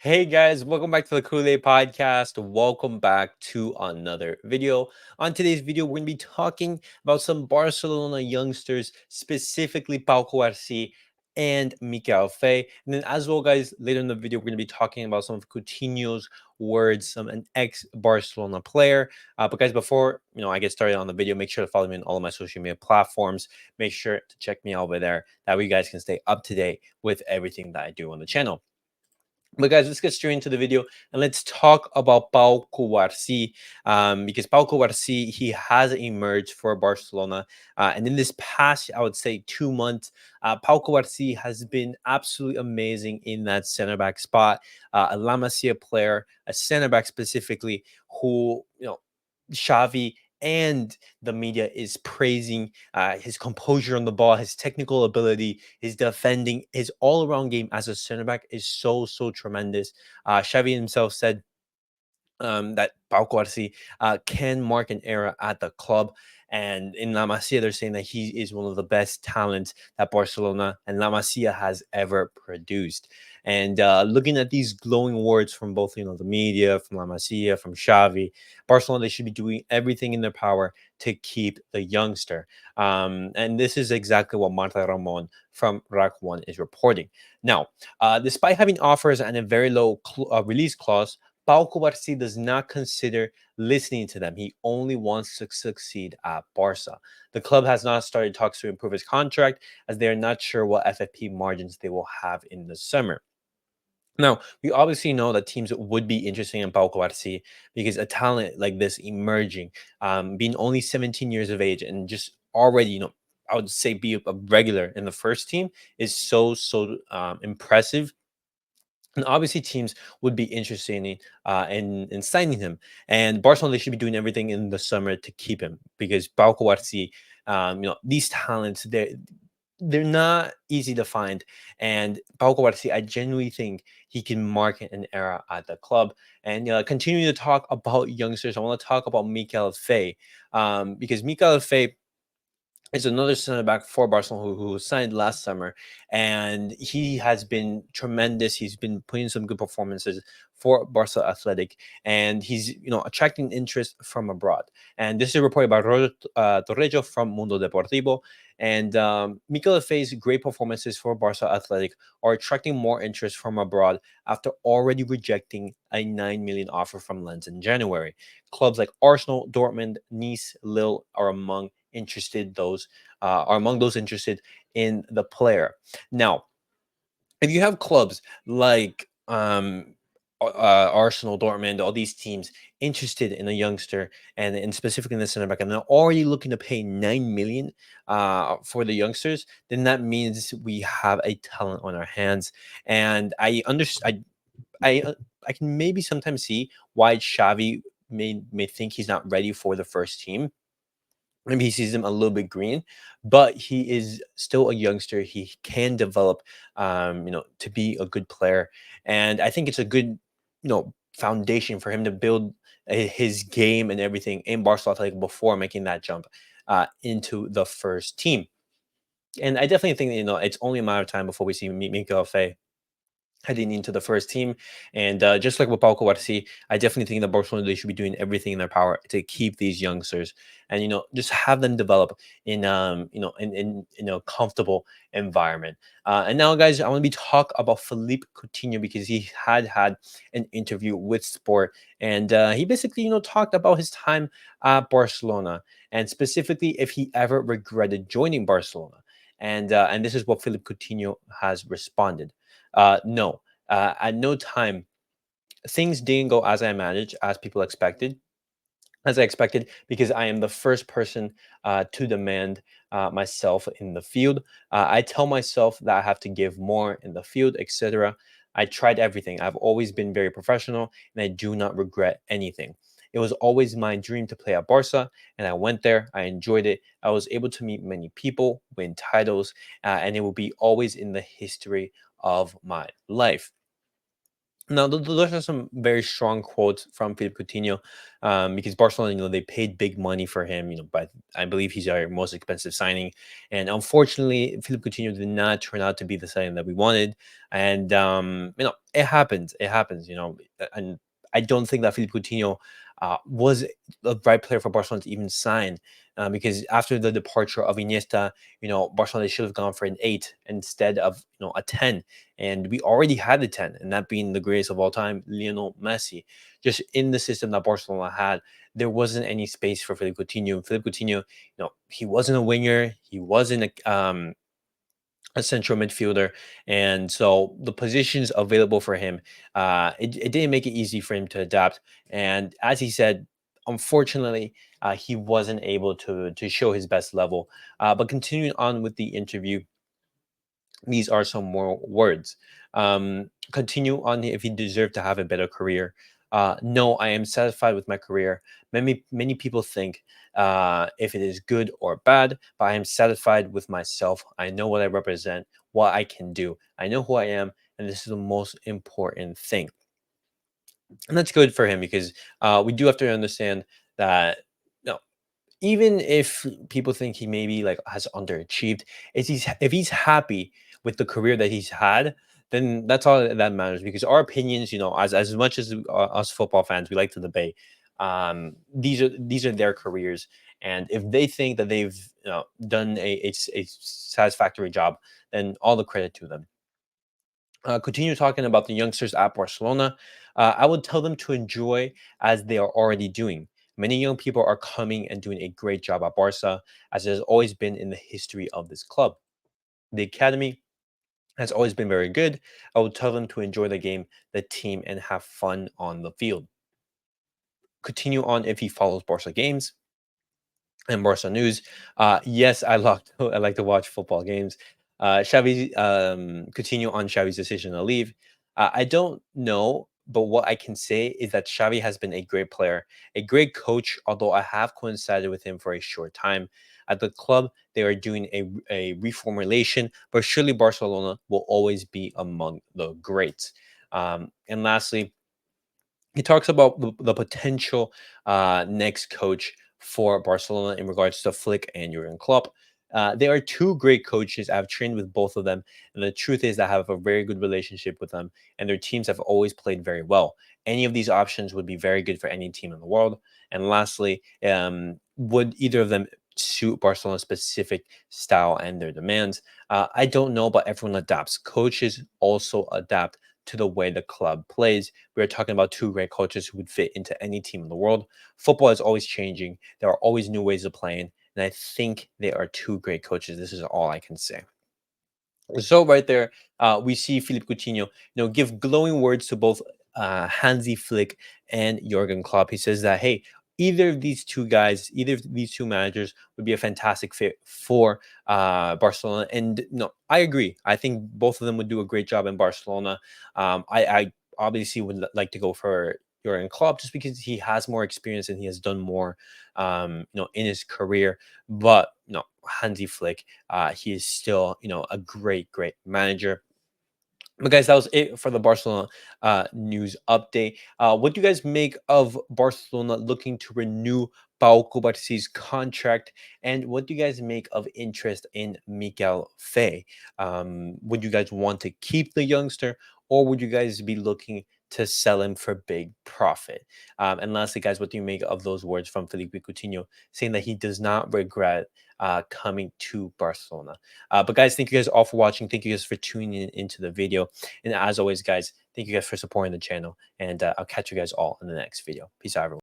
Hey guys, welcome back to the CulePodcast. Welcome back to another video. On today's video, we're going to be talking about some Barcelona youngsters, specifically Pau Cubarsi and Mikayil Faye. And then as well, guys, later in the video, we're going to be talking about some of Coutinho's words, an ex-Barcelona player. But guys, before I get started on the video, make sure to follow me on all of my social media platforms. Make sure to check me out over there. That way you guys can stay up to date with everything that I do on the channel. But guys, let's get straight into the video and let's talk about Pau Cubarsi, because Pau Cubarsi, he has emerged for Barcelona, and in this past, I would say 2 months, Pau Cubarsi has been absolutely amazing in that center back spot. A La Masia player, a center back specifically, who Xavi and the media is praising his composure on the ball, his technical ability, his defending, his all-around game as a center back is so tremendous. Xavi himself said that Pau Cubarsi can mark an era at the club. And in La Masia, they're saying that he is one of the best talents that Barcelona and La Masia has ever produced. And looking at these glowing words from both, the media, from La Masia, from Xavi, Barcelona, they should be doing everything in their power to keep the youngster. And this is exactly what Marta Ramon from Rack 1 is reporting. Now, despite having offers and a very low release clause, Pau Cubarsi does not consider listening to them. He only wants to succeed at Barca. The club has not started talks to improve his contract, as they are not sure what FFP margins they will have in the summer. Now, we obviously know that teams would be interested in Pau Cubarsi because a talent like this emerging, being only 17 years of age and just already, I would say be a regular in the first team is so impressive. And obviously, teams would be interested in signing him. And Barcelona, they should be doing everything in the summer to keep him because Pau Cubarsi, these talents, they're not easy to find. And Pau Cubarsi, I genuinely think he can mark an era at the club. And continuing to talk about youngsters, I want to talk about Mikayil Faye, because Mikayil Faye is another center back for Barcelona who signed last summer, and he has been tremendous. He's been putting some good performances for Barca Athletic, and he's attracting interest from abroad. And this is reported by Torrejo from Mundo Deportivo. And Mikel Faye's great performances for Barca Athletic are attracting more interest from abroad after already rejecting a 9 million offer from Lens in January. Clubs like Arsenal, Dortmund, Nice, Lille are among those interested in the player. Now, if you have clubs like Arsenal, Dortmund, all these teams interested in a youngster and specifically in the center back, and they're already looking to pay 9 million for the youngsters, then that means we have a talent on our hands. And I understand. I can maybe sometimes see why Xavi may think he's not ready for the first team. Maybe he sees him a little bit green, but he is still a youngster. He can develop, to be a good player, and I think it's a good, foundation for him to build his game and everything in Barcelona Athletic before making that jump into the first team. And I definitely think it's only a matter of time before we see Miguel Faye heading into the first team. And just like with Pau Cubarsi, I definitely think that Barcelona, they should be doing everything in their power to keep these youngsters and just have them develop in a comfortable environment. And now, guys, I want to be talk about Philippe Coutinho because he had an interview with Sport, and he basically talked about his time at Barcelona and specifically if he ever regretted joining Barcelona. And this is what Philippe Coutinho has responded. No, at no time things didn't go as I managed, as people expected, as I expected, because I am the first person to demand myself in the field. I tell myself that I have to give more in the field, etc. I tried everything. I've always been very professional, and I do not regret anything. It was always my dream to play at Barca, and I went there. I enjoyed it. I was able to meet many people, win titles, and it will be always in the history of my life. Now, those are some very strong quotes from Philippe Coutinho, because Barcelona, they paid big money for him, but I believe he's our most expensive signing. And unfortunately, Philippe Coutinho did not turn out to be the signing that we wanted. And, it happens. It happens, and I don't think that Philippe Coutinho was the right player for Barcelona to even sign, because after the departure of Iniesta, Barcelona should have gone for an 8 instead of, a 10, and we already had a 10, and that being the greatest of all time, Lionel Messi. Just in the system that Barcelona had, there wasn't any space for Philippe Coutinho. Philippe Coutinho, he wasn't a winger, he wasn't a central midfielder, and so the positions available for him, it didn't make it easy for him to adapt. And as he said, unfortunately, he wasn't able to show his best level. But continuing on with the interview, these are some more words. Continue on if he deserved to have a better career. No, I am satisfied with my career. Many people think if it is good or bad, but I am satisfied with myself. I know what I represent, what I can do. I know who I am, and this is the most important thing. And that's good for him because we do have to understand that no, even if people think he maybe like has underachieved, if he's happy with the career that he's had, then that's all that matters. Because our opinions, as much as us football fans, we like to debate. These are their careers, and if they think that they've done a satisfactory job, then all the credit to them. Continue talking about the youngsters at Barcelona. I would tell them to enjoy as they are already doing. Many young people are coming and doing a great job at Barca, as it has always been in the history of this club. The academy has always been very good. I would tell them to enjoy the game, the team, and have fun on the field. Continue on if he follows Barca games and Barca news. Yes, I like to watch football games. Xavi, continue on Xavi's decision to leave. I don't know, but what I can say is that Xavi has been a great player, a great coach. Although I have coincided with him for a short time at the club, they are doing a reformulation, but surely Barcelona will always be among the greats. And lastly, he talks about the potential next coach for Barcelona in regards to Flick and Jurgen Klopp. They are two great coaches. I've trained with both of them, and the truth is, I have a very good relationship with them, and their teams have always played very well. Any of these options would be very good for any team in the world. And lastly, would either of them suit Barcelona's specific style and their demands? I don't know, but everyone adapts. Coaches also adapt to the way the club plays. We are talking about two great coaches who would fit into any team in the world. Football is always changing. There are always new ways of playing. And I think they are two great coaches. This is all I can say. So right there, we see Philippe Coutinho, give glowing words to both Hansi Flick and Jurgen Klopp. He says that, hey, either of these two managers would be a fantastic fit for Barcelona. And no, I agree. I think both of them would do a great job in Barcelona. I obviously would like to go for Jurgen Klopp just because he has more experience and he has done more, in his career. But no, Hansi Flick, he is still, a great, great manager. But guys, that was it for the Barcelona news update. What do you guys make of Barcelona looking to renew Pau Cubarsi's contract? And what do you guys make of interest in Mikayil Faye? Would you guys want to keep the youngster, or would you guys be looking to sell him for big profit? And lastly, guys, what do you make of those words from Felipe Coutinho saying that he does not regret coming to Barcelona? But guys, thank you guys all for watching. Thank you guys for tuning in into the video. And as always, guys, thank you guys for supporting the channel. And I'll catch you guys all in the next video. Peace out, everyone.